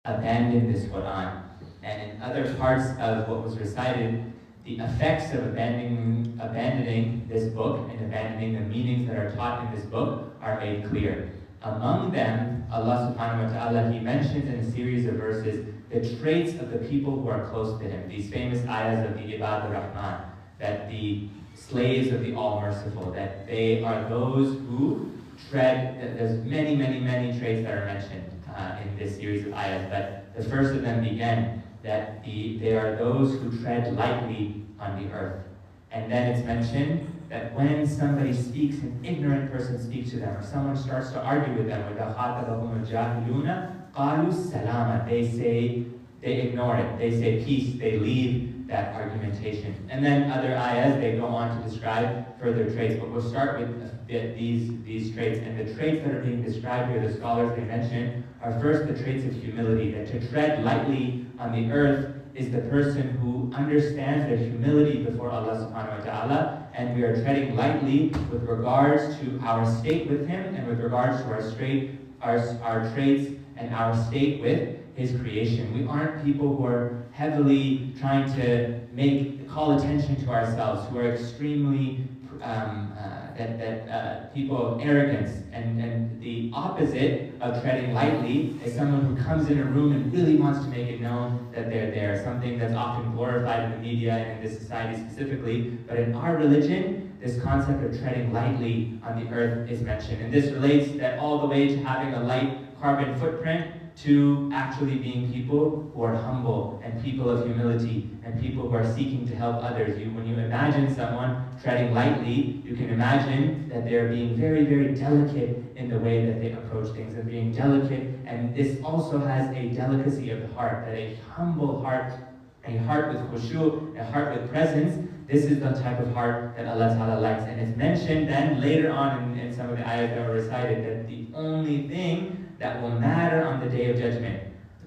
abandon this Quran. And in other parts of what was recited, the effects of abandoning this book and abandoning the meanings that are taught in this book are made clear. Among them, Allah subhanahu wa ta'ala, He mentions in a series of verses the traits of the people who are close to Him. These famous ayahs of the Ibad al-Rahman, that the slaves of the All-Merciful, that they are those who tread, there's many, many, many traits that are mentioned in this series of ayahs, but the first of them began that they are those who tread lightly on the earth. And then it's mentioned that when somebody speaks, an ignorant person speaks to them, or someone starts to argue with them, they ignore it, they say peace, they leave that argumentation. And then other ayahs, they go on to describe further traits, but we'll start with these traits. And the traits that are being described here, the scholars they mention, are first the traits of humility, that to tread lightly on the earth is the person who understands their humility before Allah subhanahu wa ta'ala, and we are treading lightly with regards to our state with Him and with regards to our traits and our state with His creation. We aren't people who are heavily trying to call attention to ourselves, who are extremely people of arrogance, and the opposite of treading lightly is someone who comes in a room and really wants to make it known that they're there, something that's often glorified in the media and in this society specifically. But in our religion, this concept of treading lightly on the earth is mentioned, and this relates that all the way to having a light carbon footprint, to actually being people who are humble and people of humility and people who are seeking to help others. When you imagine someone treading lightly, you can imagine that they're being very, very delicate in the way that they approach things, and being delicate. And this also has a delicacy of the heart, that a humble heart, a heart with khushu, a heart with presence, this is the type of heart that Allah Ta'ala likes. And it's mentioned then later on in some of the ayahs that were recited that the only thing that will matter on the Day of Judgment,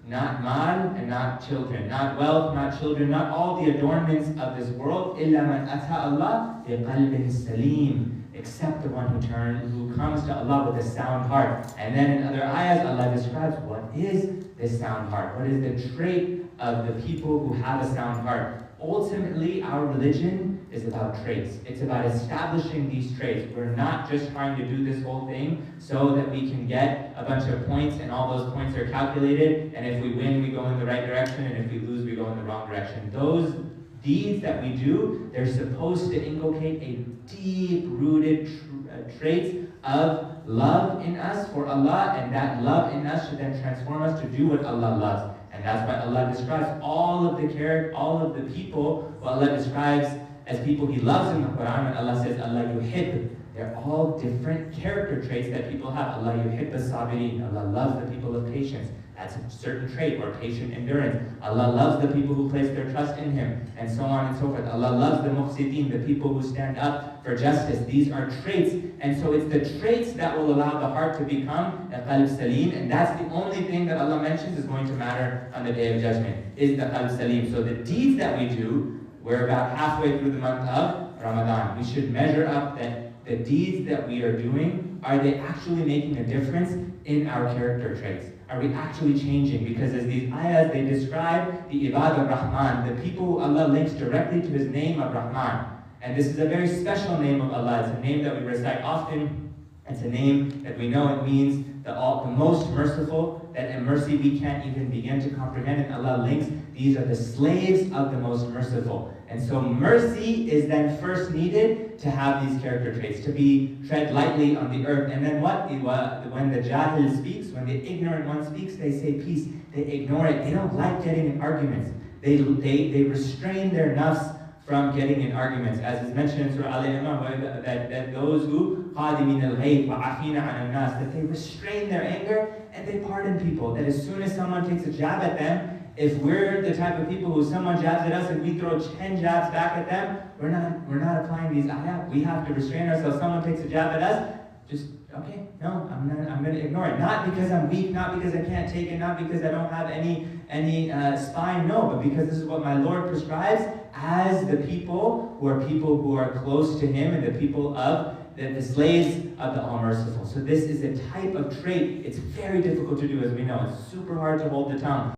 not mal and not children, not wealth, not children, not all the adornments of this world, إِلَّا مَنْ أَتَى اللَّهِ بِقَلْبٍ سَلِيمٍ, except the one who comes to Allah with a sound heart. And then in other ayahs, Allah describes what is this sound heart, what is the trait of the people who have a sound heart. Ultimately, our religion is about traits. It's about establishing these traits. We're not just trying to do this whole thing so that we can get a bunch of points and all those points are calculated, and if we win, we go in the right direction, and if we lose, we go in the wrong direction. Those deeds that we do, they're supposed to inculcate a deep-rooted traits of love in us for Allah, and that love in us should then transform us to do what Allah loves. And that's why Allah describes all of the people who Allah describes as people He loves in the Quran. When Allah says Allah yuhib, they're all different character traits that people have. Allah yuhib as-sabirin, Allah loves the people of patience. That's a certain trait, or patient endurance. Allah loves the people who place their trust in Him, and so on and so forth. Allah loves the muqsitin, the people who stand up for justice. These are traits, and so it's the traits that will allow the heart to become a qalb salim, and that's the only thing that Allah mentions is going to matter on the Day of Judgment, is the qalb salim. So the deeds that we do, we're about halfway through the month of Ramadan. We should measure up that the deeds that we are doing, are they actually making a difference in our character traits? Are we actually changing? Because as these ayahs, they describe the Ibad al-Rahman, the people who Allah links directly to His name of Rahman. And this is a very special name of Allah. It's a name that we recite often. It's a name that we know it means the most merciful, that in mercy we can't even begin to comprehend. And Allah links, these are the slaves of the most merciful. And so mercy is then first needed to have these character traits, to be tread lightly on the earth. And then what? When the jahil speaks, when the ignorant one speaks, they say peace. They ignore it. They don't like getting in arguments. They restrain their nafs from getting in arguments. As is mentioned in Surah Al-Imran, that those who قَادِمِينَ الْغَيْبِ وَعَفِينَ عَنَ النَّاسِ, that they restrain their anger and they pardon people. That as soon as someone takes a jab at them, if we're the type of people who someone jabs at us and we throw 10 jabs back at them, we're not applying these ayat. We have to restrain ourselves. Someone takes a jab at us, just, okay, no, I'm going to ignore it. Not because I'm weak, not because I can't take it, not because I don't have any spine, no, but because this is what my Lord prescribes as the people who are close to Him and the people of the slaves of the All-Merciful. So this is a type of trait. It's very difficult to do, as we know. It's super hard to hold the tongue.